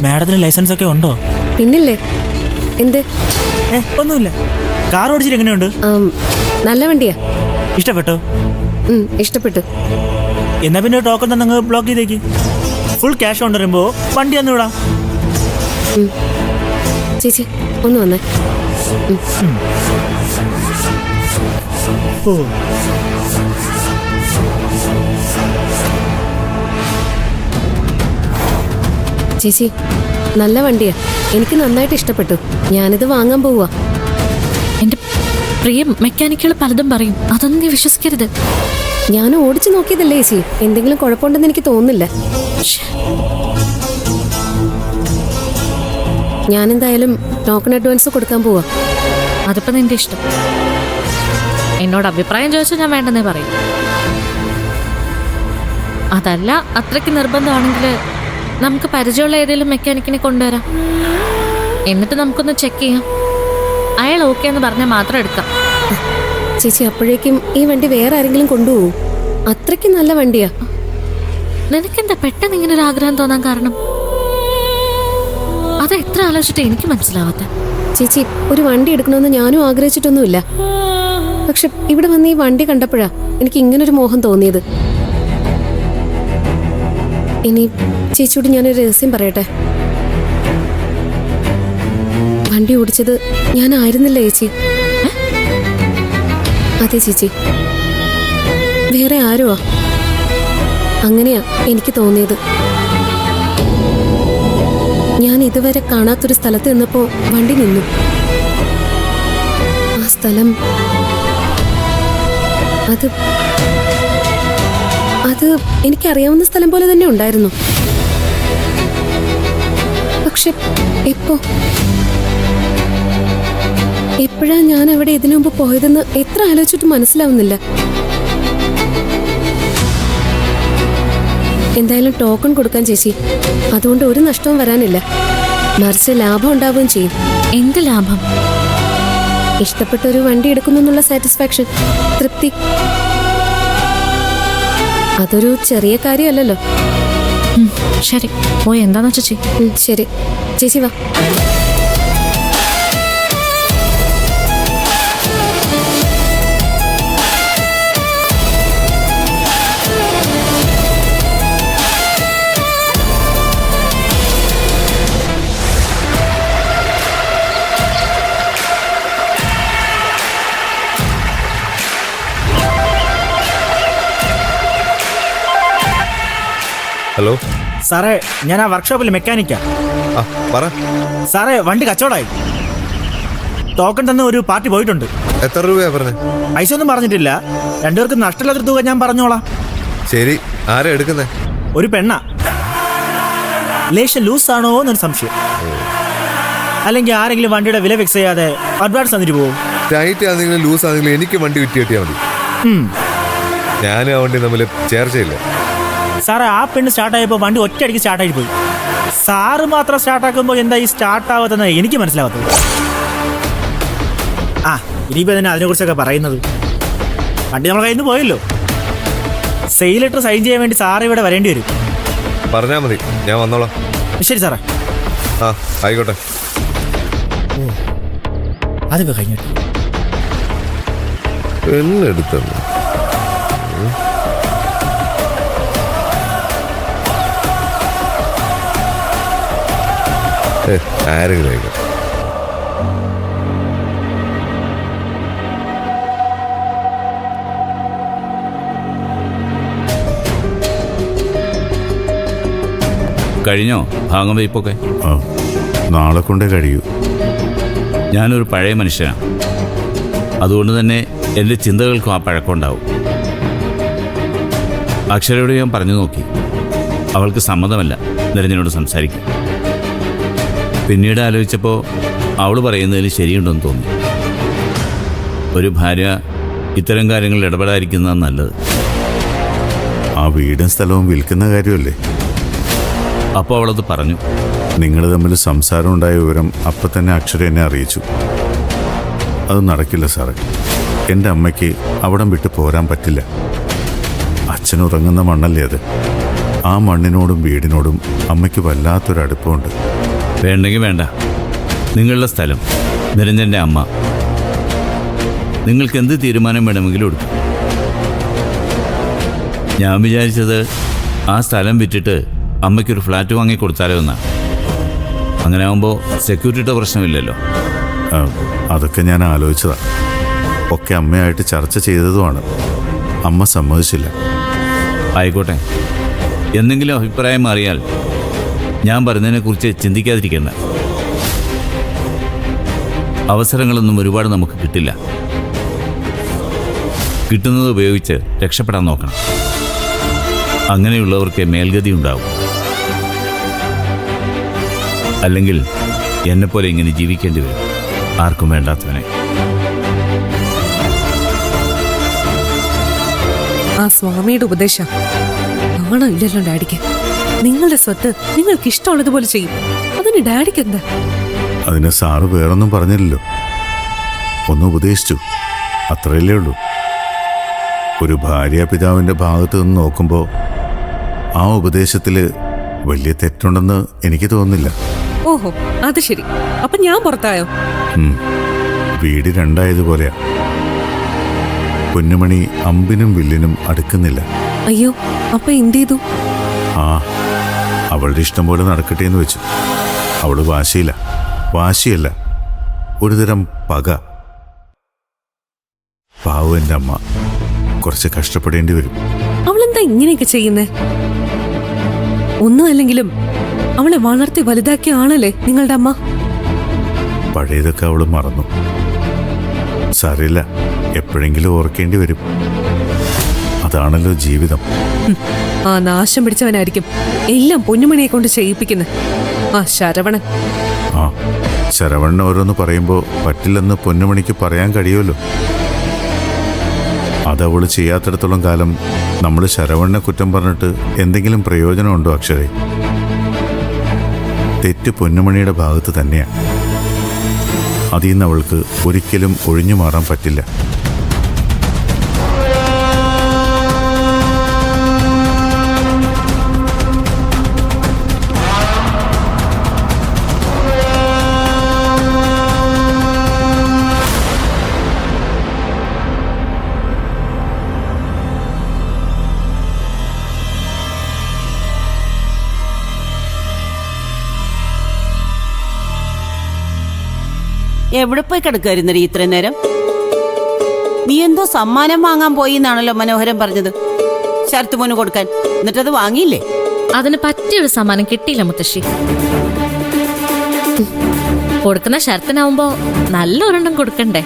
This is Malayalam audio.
മാഡത്തിന് ലൈസൻസ് ഒക്കെ ഉണ്ടോ? പിന്നില്ലേ. എന്ത്? ഒന്നുമില്ല. കാർ ഓടിച്ചിട്ട് എങ്ങനെയുണ്ട്? നല്ല വണ്ടിയാ. ഇഷ്ടപ്പെട്ടോ? ഇഷ്ടപ്പെട്ടു. എന്നാ പിന്നെ ടോക്കൺ തന്നെ ബ്ലോക്ക് ചെയ്തേക്ക്. ഫുൾ ക്യാഷ് കൊണ്ടുവരുമ്പോ വണ്ടി ഒന്ന് വിടാം. ചേച്ചി ഒന്ന് വന്നേ. ചേച്ചി നല്ല വണ്ടിയാ, എനിക്ക് നന്നായിട്ട് ഇഷ്ടപ്പെട്ടു. ഞാനിത് വാങ്ങാൻ പോവാ. എന്റെ പ്രിയ മെക്കാനിക്കുകൾ പലതും പറയും, അതൊന്നും നീ വിശ്വസിക്കരുത്. ഞാൻ ഓടിച്ചു നോക്കിയതല്ലേ ചേച്ചി, എന്തെങ്കിലും കുഴപ്പമുണ്ടെന്ന് എനിക്ക് തോന്നുന്നില്ല. ഞാനെന്തായാലും ടോക്കൺ അഡ്വാൻസ് കൊടുക്കാൻ പോവാ. അതിപ്പോ നിന്റെ ഇഷ്ടം. എന്നോട് അഭിപ്രായം ചോദിച്ചാൽ ഞാൻ വേണ്ടെന്നേ പറയും. അതല്ല അത്രയ്ക്ക് നിർബന്ധമാണെങ്കിൽ നമുക്ക് പരിചയമുള്ള ഏതെങ്കിലും മെക്കാനിക്കിനെ കൊണ്ടുവരാം. എന്നിട്ട് നമുക്കൊന്ന് ചെക്ക് ചെയ്യാം. അയാൾ ഓക്കെ എന്ന് പറഞ്ഞാൽ മാത്രം എടുക്കാം. ചേച്ചി അപ്പോഴേക്കും ഈ വണ്ടി വേറെ ആരെങ്കിലും കൊണ്ടുപോകും. അത്രയ്ക്ക് നല്ല വണ്ടിയാ. നിനക്കെന്താ പെട്ടെന്ന് ഇങ്ങനെ ഒരു ആഗ്രഹം തോന്നാൻ കാരണം? അത് എത്ര ആലോചിച്ചിട്ട് എനിക്ക് മനസ്സിലാവാത്ത. ചേച്ചി ഒരു വണ്ടി എടുക്കണമെന്ന് ഞാനും ആഗ്രഹിച്ചിട്ടൊന്നുമില്ല. പക്ഷെ ഇവിടെ വന്ന് ഈ വണ്ടി കണ്ടപ്പോഴാ എനിക്ക് ഇങ്ങനൊരു മോഹം തോന്നിയത്. ഇനി ചേച്ചിയോട് ഞാനൊരു രഹസ്യം പറയട്ടെ. വണ്ടി ഓടിച്ചത് ഞാനായിരുന്നില്ല ചേച്ചി. അതെ ചേച്ചി, വേറെ ആരുവാ. അങ്ങനെയാ എനിക്ക് തോന്നിയത്. ഞാൻ ഇതുവരെ കാണാത്തൊരു സ്ഥലത്ത് നിന്നപ്പോ വണ്ടി നിന്നു. ആ സ്ഥലം അത് എനിക്കറിയാവുന്ന സ്ഥലം പോലെ തന്നെ ഉണ്ടായിരുന്നു. പക്ഷെ എപ്പോഴാ ഞാൻ അവിടെ ഇതിനു മുമ്പ് പോയതെന്ന് എത്ര ആലോചിച്ചിട്ട് മനസ്സിലാവുന്നില്ല. എന്തായാലും ടോക്കൺ കൊടുക്കാൻ ചേച്ചി. അതുകൊണ്ട് ഒരു നഷ്ടവും വരാനില്ല, മറിച്ച് ലാഭം ഉണ്ടാവുകയും ചെയ്യും. എന്ത് ലാഭം? ഇഷ്ടപ്പെട്ട ഒരു വണ്ടി എടുക്കുന്നുള്ള സാറ്റിസ്ഫാക്ഷൻ, തൃപ്തി. അതൊരു ചെറിയ കാര്യമല്ലല്ലോ. ശരി, പോയി എന്താന്ന് വെച്ചാ ചെയ്യ്. ശരി ചേച്ചി വാ. ഹലോ സാറേ, ഞാൻ ആ വർക്ക്ഷോപ്പിൽ മെക്കാനിക്കാ. പറ സാറേ, വണ്ടി കച്ചവടമായി. ടോക്കൺ തന്ന ഒരു പാർട്ടി പോയിട്ടുണ്ട്. എത്ര രൂപയാ പറഞ്ഞേ? പൈസ ഒന്നും പറഞ്ഞിട്ടില്ല. രണ്ടുപേർക്ക് നഷ്ടമില്ലാത്ത തുക ഞാൻ പറഞ്ഞോളാം. ശരി, ആരാ എടുക്കുന്നേ? ഒരു പെണ്ണ. ലേശം ലൂസ് ആണോ എന്നൊരു സംശയം. അല്ലെങ്കിൽ ആരെങ്കിലും വണ്ടിയുടെ വില ഫിക്സ് ചെയ്യാതെ അഡ്വാൻസ് തന്നിട്ട് പോകും. ടൈറ്റ് ആണെങ്കിലും ലൂസ് ആണെങ്കിലും എനിക്ക് വണ്ടി വിറ്റ് കിട്ടിയാൽ മതി. ഞാനും ആ വണ്ടി തമ്മിൽ ചേർച്ചയില്ല. സാറേ, ആ പെണ്ണ് സ്റ്റാർട്ടായപ്പോൾ വണ്ടി ഒറ്റയടിക്ക് സ്റ്റാർട്ടായി പോയി. സാറ് മാത്രം സ്റ്റാർട്ടാക്കുമ്പോൾ എന്താ ഈ സ്റ്റാർട്ടാവാത്തെന്ന് എനിക്ക് മനസ്സിലാവാത്തത്. ഇനിയിപ്പോൾ തന്നെ അതിനെക്കുറിച്ചൊക്കെ പറയുന്നത്. വണ്ടി നമ്മളെ കയ്യിൽ നിന്ന് പോയല്ലോ. സെയിൽ ലെറ്റർ സൈൻ ചെയ്യാൻ വേണ്ടി സാറ് ഇവിടെ വരേണ്ടി വരും. പറഞ്ഞാൽ മതി, ഞാൻ വന്നോളാം. ശരി സാറേ. ആയിക്കോട്ടെ. അതൊക്കെ കഴിഞ്ഞു. എന്നെടുത്തന്നു ആരെങ്കിലും ആയിക്കോട്ടെ. കഴിഞ്ഞോ ഭാഗം വയ്പ്പൊക്കെ? നാളെ കൊണ്ടേ കഴിയൂ. ഞാനൊരു പഴയ മനുഷ്യനാണ്. അതുകൊണ്ട് തന്നെ എൻ്റെ ചിന്തകൾക്കും ആ പഴക്കമുണ്ടാവും. അക്ഷരയോട് ഞാൻ പറഞ്ഞു നോക്കി. അവൾക്ക് സമ്മതമല്ല നിരഞ്ജനോട് സംസാരിക്കും. പിന്നീട് ആലോചിച്ചപ്പോൾ അവൾ പറയുന്നതിൽ ശരിയുണ്ടെന്ന് തോന്നി. ഒരു ഭാര്യ ഇത്തരം കാര്യങ്ങളിൽ ഇടപെടാതിരിക്കുന്നതാണ് നല്ലത്. ആ വീടും സ്ഥലവും വിൽക്കുന്ന കാര്യമല്ലേ? അപ്പോൾ അവളത് പറഞ്ഞു. നിങ്ങൾ തമ്മിൽ സംസാരം ഉണ്ടായ വിവരം അപ്പം തന്നെ അക്ഷര എന്നെ അറിയിച്ചു. അത് നടക്കില്ല സാറേ. എൻ്റെ അമ്മയ്ക്ക് അവിടം വിട്ട് പോരാൻ പറ്റില്ല. അച്ഛൻ ഉറങ്ങുന്ന മണ്ണല്ലേ അത്. ആ മണ്ണിനോടും വീടിനോടും അമ്മയ്ക്ക് വല്ലാത്തൊരടുപ്പമുണ്ട്. വേണ്ടെങ്കിൽ വേണ്ട. നിങ്ങളുടെ സ്ഥലം, നിരഞ്ജൻ്റെ അമ്മ, നിങ്ങൾക്ക് എന്ത് തീരുമാനം വേണമെങ്കിലും എടുക്കും. ഞാൻ വിചാരിച്ചത് ആ സ്ഥലം വിറ്റിട്ട് അമ്മയ്ക്കൊരു ഫ്ലാറ്റ് വാങ്ങി കൊടുത്താലോ എന്നാണ്. അങ്ങനെ ആകുമ്പോൾ സെക്യൂരിറ്റിയുടെ പ്രശ്നമില്ലല്ലോ. അതൊക്കെ ഞാൻ ആലോചിച്ചതാ. ഒക്കെ അമ്മയായിട്ട് ചർച്ച ചെയ്തതുമാണ്. അമ്മ സമ്മതിച്ചില്ല. ആയിക്കോട്ടെ, എന്തെങ്കിലും അഭിപ്രായം മാറിയാൽ ഞാൻ പറഞ്ഞതിനെക്കുറിച്ച് ചിന്തിക്കാതിരിക്കേണ്ട. അവസരങ്ങളൊന്നും ഒരുപാട് നമുക്ക് കിട്ടില്ല. കിട്ടുന്നത് ഉപയോഗിച്ച് രക്ഷപ്പെടാൻ നോക്കണം. അങ്ങനെയുള്ളവർക്ക് മേൽഗതി ഉണ്ടാവും. അല്ലെങ്കിൽ എന്നെപ്പോലെ ഇങ്ങനെ ജീവിക്കേണ്ടി വരും, ആർക്കും വേണ്ടാത്തവനെ. ആ സ്വാമിയുടെ ഉപദേശം നാണമില്ലല്ലോ ഡാഡിക്ക്. നിങ്ങളുടെ സ്വത്ത് നിങ്ങൾക്ക് ഇഷ്ടമുള്ളതുപോലെ ചെയ്യും. അതിന് ഡാഡിക്ക് എന്താ? അതിന് സാറ് വേറൊന്നും പറഞ്ഞില്ലല്ലോ. ഒന്ന് ഉപദേശിച്ചു, അത്രയല്ലേ ഉള്ളൂ. ഒരു ഭാര്യാപിതാവിൻ്റെ ഭാഗത്ത് നിന്ന് നോക്കുമ്പോൾ ആ ഉപദേശത്തിൽ വലിയ തെറ്റുണ്ടെന്ന് എനിക്ക് തോന്നുന്നില്ല. ഓഹോ, അത് ശരി. അപ്പൊ ഞാൻ പുറത്തായോ? വീട് രണ്ടായതുപോലെയാ. പൊന്നുമണി അമ്പിനും വില്ലിനും അടുക്കുന്നില്ല. അയ്യോ, അപ്പൊ എന്ത് ചെയ്തു? ആ, അവളുടെ ഇഷ്ടം പോലെ നടക്കട്ടെ എന്ന് വെച്ചു. അവള് വാശിയല്ല, ഒരുതരം പക. പാവം എൻ്റെ അമ്മ കുറച്ച് കഷ്ടപ്പെടേണ്ടി വരും. അവളെന്താ ഇങ്ങനെയൊക്കെ ചെയ്യുന്നേ? ഒന്നും അല്ലെങ്കിലും അവളെ വളർത്തി വലുതാക്കിയ ആളല്ലേ നിങ്ങളുടെ അമ്മ. പഴയതൊക്കെ അവള് മറന്നു. സാരമില്ല, എപ്പോഴെങ്കിലും ഓർക്കേണ്ടി വരും. അതാണല്ലോ ജീവിതം. ആ നാശം പിടിച്ചവനായിരിക്കും എല്ലാം പൊന്നുമണിയെ കൊണ്ട് ചെയ്യിപ്പിക്കുന്നത്. ആ ശരവണൻ. ആ, ശരവണ്ണ ഓരോന്ന് പറയുമ്പോൾ പറ്റില്ലെന്ന് പൊന്നുമണിക്ക് പറയാൻ കഴിയുമല്ലോ. അതവള് ചെയ്യാത്തിടത്തോളം കാലം നമ്മൾ ശരവണ്ണെ കുറ്റം പറഞ്ഞിട്ട് എന്തെങ്കിലും പ്രയോജനമുണ്ടോ അക്ഷരേ? തെറ്റ് പൊന്നുമണിയുടെ ഭാഗത്ത് തന്നെയാണ്. അതിൽ നിന്ന് അവൾക്ക് ഒരിക്കലും ഒഴിഞ്ഞു മാറാൻ പറ്റില്ല. എവിടെ പോയി കിടക്കായിരുന്നടി ഇത്ര നേരം? നീ എന്തോ സമ്മാനം വാങ്ങാൻ പോയി എന്നാണല്ലോ മനോഹരൻ പറഞ്ഞത്, ശരത്ത് മോന് കൊടുക്കാൻ. എന്നിട്ടത് വാങ്ങിയില്ലേ? അതിന് പറ്റിയൊരു സമ്മാനം കിട്ടിയില്ല മുത്തശ്ശി. കൊടുക്കുന്ന ശരത്തിനാവുമ്പോ നല്ല ഒരെണ്ണം കൊടുക്കണ്ടേ?